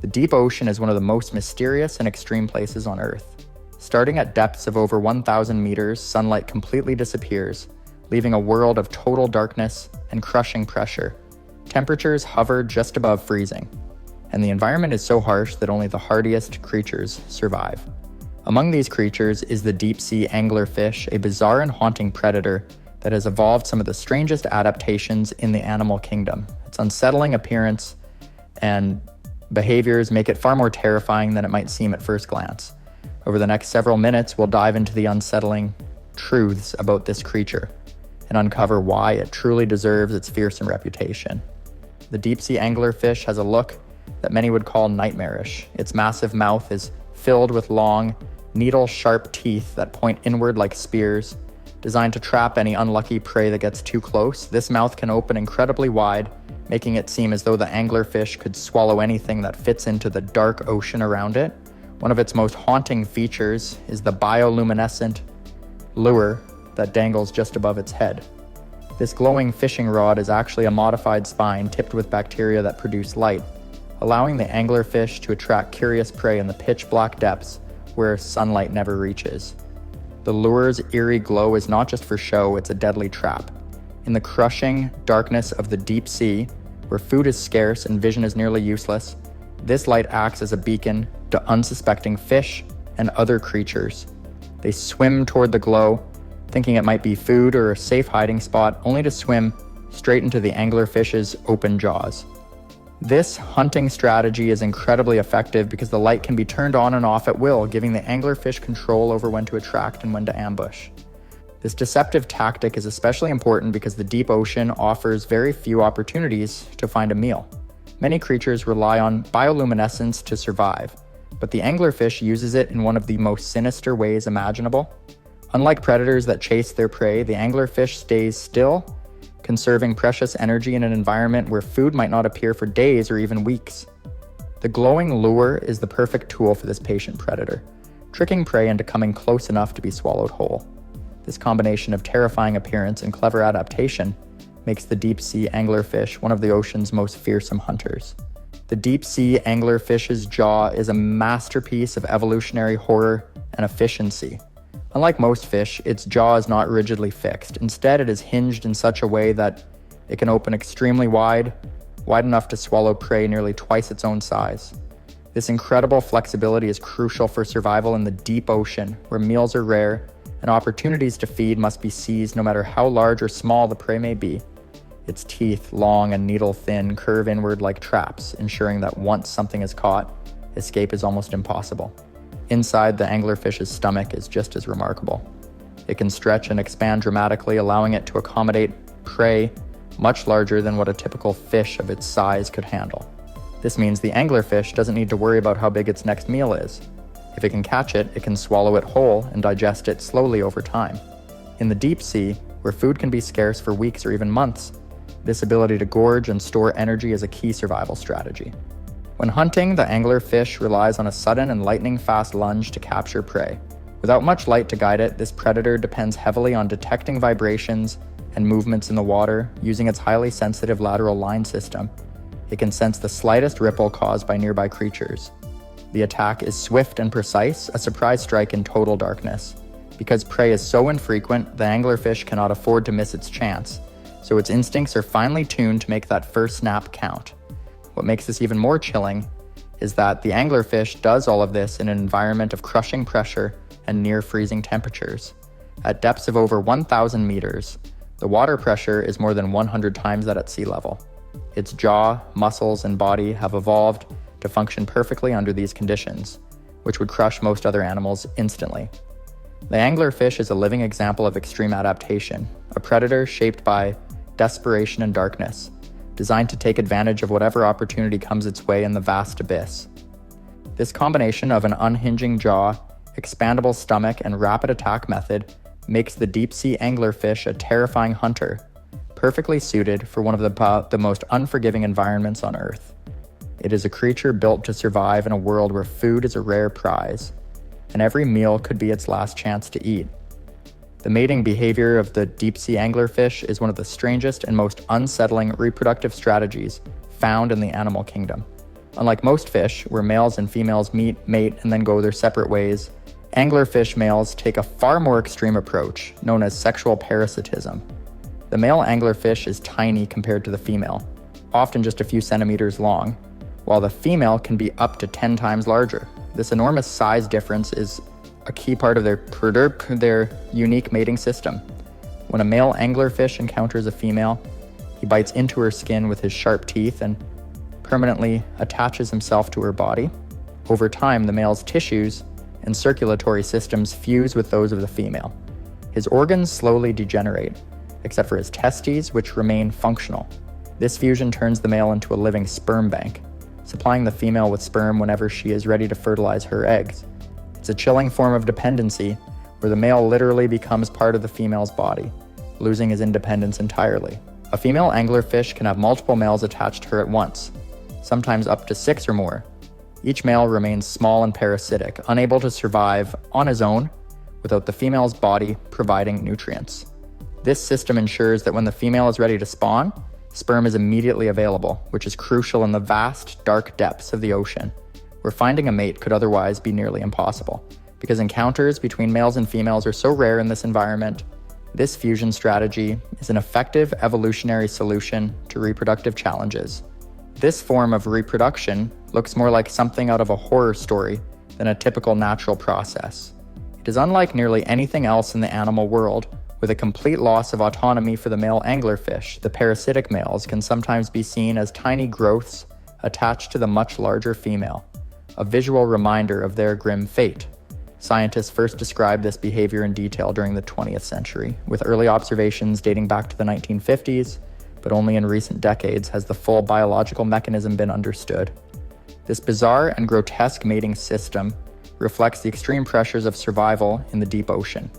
The deep ocean is one of the most mysterious and extreme places on Earth. Starting at depths of over 1,000 meters, sunlight completely disappears, leaving a world of total darkness and crushing pressure. Temperatures hover just above freezing, and the environment is so harsh that only the hardiest creatures survive. Among these creatures is the deep-sea anglerfish, a bizarre and haunting predator that has evolved some of the strangest adaptations in the animal kingdom. Its unsettling appearance and behaviors make it far more terrifying than it might seem at first glance. Over the next several minutes, we'll dive into the unsettling truths about this creature and uncover why it truly deserves its fearsome reputation. The deep-sea anglerfish has a look that many would call nightmarish. Its massive mouth is filled with long, needle-sharp teeth that point inward like spears, designed to trap any unlucky prey that gets too close. This mouth can open incredibly wide, making it seem as though the anglerfish could swallow anything that fits into the dark ocean around it. One of its most haunting features is the bioluminescent lure that dangles just above its head. This glowing fishing rod is actually a modified spine tipped with bacteria that produce light, allowing the anglerfish to attract curious prey in the pitch-black depths where sunlight never reaches. The lure's eerie glow is not just for show, it's a deadly trap. In the crushing darkness of the deep sea, where food is scarce and vision is nearly useless, this light acts as a beacon to unsuspecting fish and other creatures. They swim toward the glow, thinking it might be food or a safe hiding spot, only to swim straight into the anglerfish's open jaws. This hunting strategy is incredibly effective because the light can be turned on and off at will, giving the anglerfish control over when to attract and when to ambush. This deceptive tactic is especially important because the deep ocean offers very few opportunities to find a meal. Many creatures rely on bioluminescence to survive, but the anglerfish uses it in one of the most sinister ways imaginable. Unlike predators that chase their prey, the anglerfish stays still, conserving precious energy in an environment where food might not appear for days or even weeks. The glowing lure is the perfect tool for this patient predator, tricking prey into coming close enough to be swallowed whole. This combination of terrifying appearance and clever adaptation makes the deep-sea anglerfish one of the ocean's most fearsome hunters. The deep-sea anglerfish's jaw is a masterpiece of evolutionary horror and efficiency. Unlike most fish, its jaw is not rigidly fixed. Instead, it is hinged in such a way that it can open extremely wide enough to swallow prey nearly twice its own size. This incredible flexibility is crucial for survival in the deep ocean, where meals are rare and opportunities to feed must be seized no matter how large or small the prey may be. Its teeth, long and needle-thin, curve inward like traps, ensuring that once something is caught, escape is almost impossible. Inside the anglerfish's stomach is just as remarkable. It can stretch and expand dramatically, allowing it to accommodate prey much larger than what a typical fish of its size could handle. This means the anglerfish doesn't need to worry about how big its next meal is. If it can catch it, it can swallow it whole and digest it slowly over time. In the deep sea, where food can be scarce for weeks or even months, this ability to gorge and store energy is a key survival strategy. When hunting, the anglerfish relies on a sudden and lightning-fast lunge to capture prey. Without much light to guide it, this predator depends heavily on detecting vibrations and movements in the water using its highly sensitive lateral line system. It can sense the slightest ripple caused by nearby creatures. The attack is swift and precise, a surprise strike in total darkness. Because prey is so infrequent, the anglerfish cannot afford to miss its chance, so its instincts are finely tuned to make that first snap count. What makes this even more chilling is that the anglerfish does all of this in an environment of crushing pressure and near freezing temperatures. At depths of over 1,000 meters, the water pressure is more than 100 times that at sea level. Its jaw, muscles, and body have evolved to function perfectly under these conditions, which would crush most other animals instantly. The anglerfish is a living example of extreme adaptation, a predator shaped by desperation and darkness, designed to take advantage of whatever opportunity comes its way in the vast abyss. This combination of an unhinging jaw, expandable stomach, and rapid attack method makes the deep-sea anglerfish a terrifying hunter, perfectly suited for one of the most unforgiving environments on Earth. It is a creature built to survive in a world where food is a rare prize, and every meal could be its last chance to eat. The mating behavior of the deep-sea anglerfish is one of the strangest and most unsettling reproductive strategies found in the animal kingdom. Unlike most fish, where males and females meet, mate, and then go their separate ways, anglerfish males take a far more extreme approach, known as sexual parasitism. The male anglerfish is tiny compared to the female, often just a few centimeters long, while the female can be up to 10 times larger. This enormous size difference is a key part of their unique mating system. When a male anglerfish encounters a female, he bites into her skin with his sharp teeth and permanently attaches himself to her body. Over time, the male's tissues and circulatory systems fuse with those of the female. His organs slowly degenerate, except for his testes, which remain functional. This fusion turns the male into a living sperm bank, supplying the female with sperm whenever she is ready to fertilize her eggs. It's a chilling form of dependency, where the male literally becomes part of the female's body, losing his independence entirely. A female anglerfish can have multiple males attached to her at once, sometimes up to 6 or more. Each male remains small and parasitic, unable to survive on his own without the female's body providing nutrients. This system ensures that when the female is ready to spawn, sperm is immediately available, which is crucial in the vast, dark depths of the ocean, where finding a mate could otherwise be nearly impossible. Because encounters between males and females are so rare in this environment, this fusion strategy is an effective evolutionary solution to reproductive challenges. This form of reproduction looks more like something out of a horror story than a typical natural process. It is unlike nearly anything else in the animal world. With a complete loss of autonomy for the male anglerfish, the parasitic males can sometimes be seen as tiny growths attached to the much larger female, a visual reminder of their grim fate. Scientists first described this behavior in detail during the 20th century, with early observations dating back to the 1950s, but only in recent decades has the full biological mechanism been understood. This bizarre and grotesque mating system reflects the extreme pressures of survival in the deep ocean.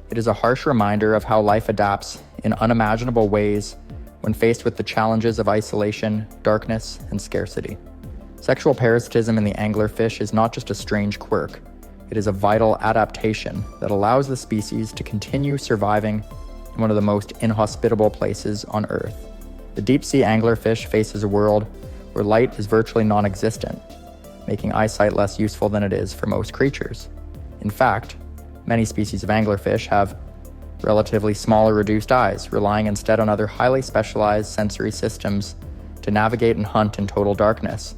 It is a harsh reminder of how life adapts in unimaginable ways when faced with the challenges of isolation, darkness, and scarcity. Sexual parasitism in the anglerfish is not just a strange quirk. It is a vital adaptation that allows the species to continue surviving in one of the most inhospitable places on Earth. The deep-sea anglerfish faces a world where light is virtually non-existent, making eyesight less useful than it is for most creatures. In fact, many species of anglerfish have relatively small or reduced eyes, relying instead on other highly specialized sensory systems to navigate and hunt in total darkness.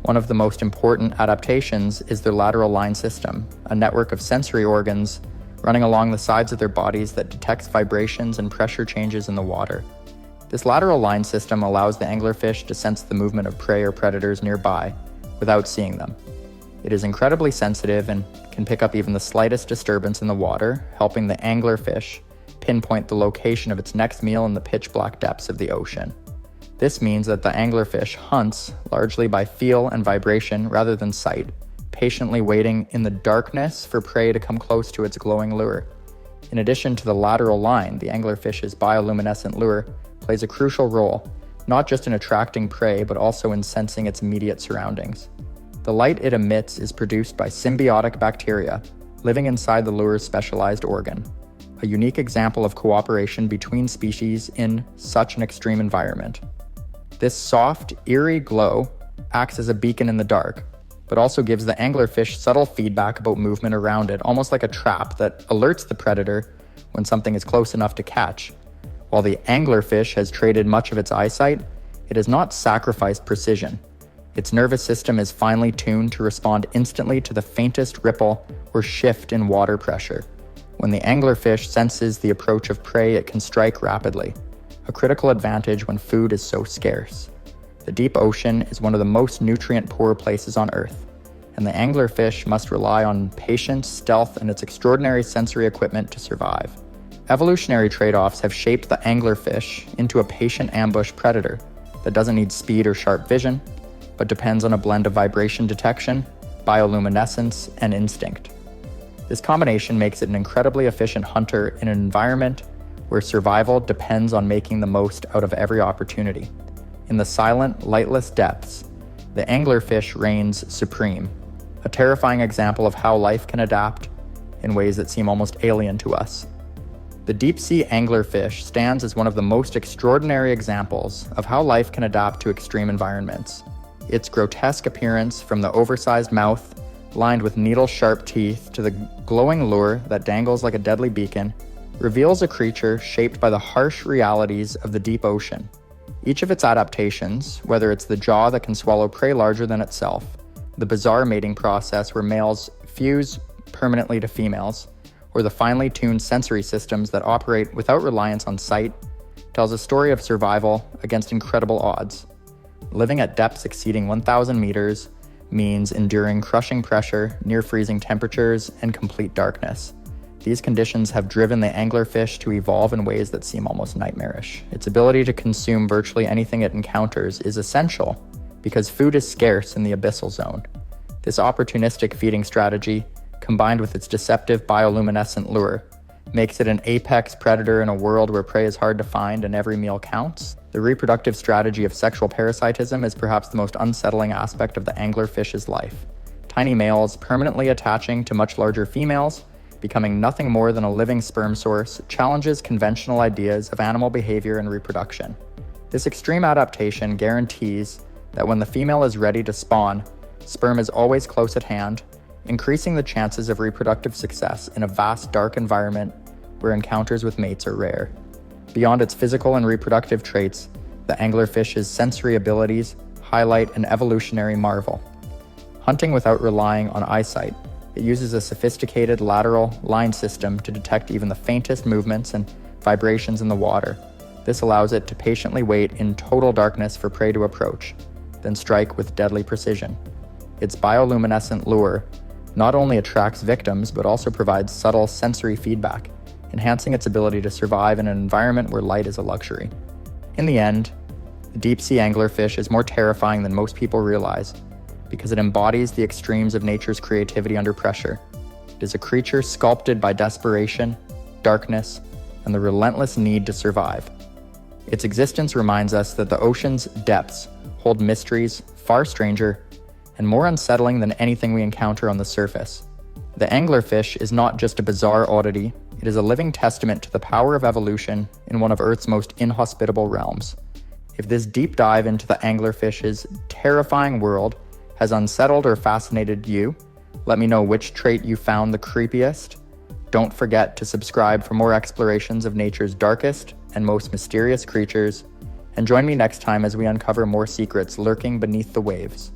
One of the most important adaptations is their lateral line system, a network of sensory organs running along the sides of their bodies that detects vibrations and pressure changes in the water. This lateral line system allows the anglerfish to sense the movement of prey or predators nearby without seeing them. It is incredibly sensitive and can pick up even the slightest disturbance in the water, helping the anglerfish pinpoint the location of its next meal in the pitch-black depths of the ocean. This means that the anglerfish hunts largely by feel and vibration rather than sight, patiently waiting in the darkness for prey to come close to its glowing lure. In addition to the lateral line, the anglerfish's bioluminescent lure plays a crucial role, not just in attracting prey, but also in sensing its immediate surroundings. The light it emits is produced by symbiotic bacteria living inside the lure's specialized organ, a unique example of cooperation between species in such an extreme environment. This soft, eerie glow acts as a beacon in the dark, but also gives the anglerfish subtle feedback about movement around it, almost like a trap that alerts the predator when something is close enough to catch. While the anglerfish has traded much of its eyesight, it has not sacrificed precision. Its nervous system is finely tuned to respond instantly to the faintest ripple or shift in water pressure. When the anglerfish senses the approach of prey, it can strike rapidly, a critical advantage when food is so scarce. The deep ocean is one of the most nutrient-poor places on Earth, and the anglerfish must rely on patience, stealth, and its extraordinary sensory equipment to survive. Evolutionary trade-offs have shaped the anglerfish into a patient ambush predator that doesn't need speed or sharp vision, but depends on a blend of vibration detection, bioluminescence, and instinct. This combination makes it an incredibly efficient hunter in an environment where survival depends on making the most out of every opportunity. In the silent, lightless depths, the anglerfish reigns supreme, a terrifying example of how life can adapt in ways that seem almost alien to us. The deep-sea anglerfish stands as one of the most extraordinary examples of how life can adapt to extreme environments. Its grotesque appearance, from the oversized mouth lined with needle-sharp teeth to the glowing lure that dangles like a deadly beacon, reveals a creature shaped by the harsh realities of the deep ocean. Each of its adaptations, whether it's the jaw that can swallow prey larger than itself, the bizarre mating process where males fuse permanently to females, or the finely tuned sensory systems that operate without reliance on sight, tells a story of survival against incredible odds. Living at depths exceeding 1,000 meters means enduring crushing pressure, near freezing temperatures, and complete darkness. These conditions have driven the anglerfish to evolve in ways that seem almost nightmarish. Its ability to consume virtually anything it encounters is essential because food is scarce in the abyssal zone. This opportunistic feeding strategy, combined with its deceptive bioluminescent lure, makes it an apex predator in a world where prey is hard to find and every meal counts. The reproductive strategy of sexual parasitism is perhaps the most unsettling aspect of the anglerfish's life. Tiny males permanently attaching to much larger females, becoming nothing more than a living sperm source, challenges conventional ideas of animal behavior and reproduction. This extreme adaptation guarantees that when the female is ready to spawn, sperm is always close at hand, increasing the chances of reproductive success in a vast, dark environment where encounters with mates are rare. Beyond its physical and reproductive traits, the anglerfish's sensory abilities highlight an evolutionary marvel. Hunting without relying on eyesight, it uses a sophisticated lateral line system to detect even the faintest movements and vibrations in the water. This allows it to patiently wait in total darkness for prey to approach, then strike with deadly precision. Its bioluminescent lure not only attracts victims, but also provides subtle sensory feedback, enhancing its ability to survive in an environment where light is a luxury. In the end, the deep-sea anglerfish is more terrifying than most people realize because it embodies the extremes of nature's creativity under pressure. It is a creature sculpted by desperation, darkness, and the relentless need to survive. Its existence reminds us that the ocean's depths hold mysteries far stranger and more unsettling than anything we encounter on the surface. The anglerfish is not just a bizarre oddity, it is a living testament to the power of evolution in one of Earth's most inhospitable realms. If this deep dive into the anglerfish's terrifying world has unsettled or fascinated you, let me know which trait you found the creepiest. Don't forget to subscribe for more explorations of nature's darkest and most mysterious creatures, and join me next time as we uncover more secrets lurking beneath the waves.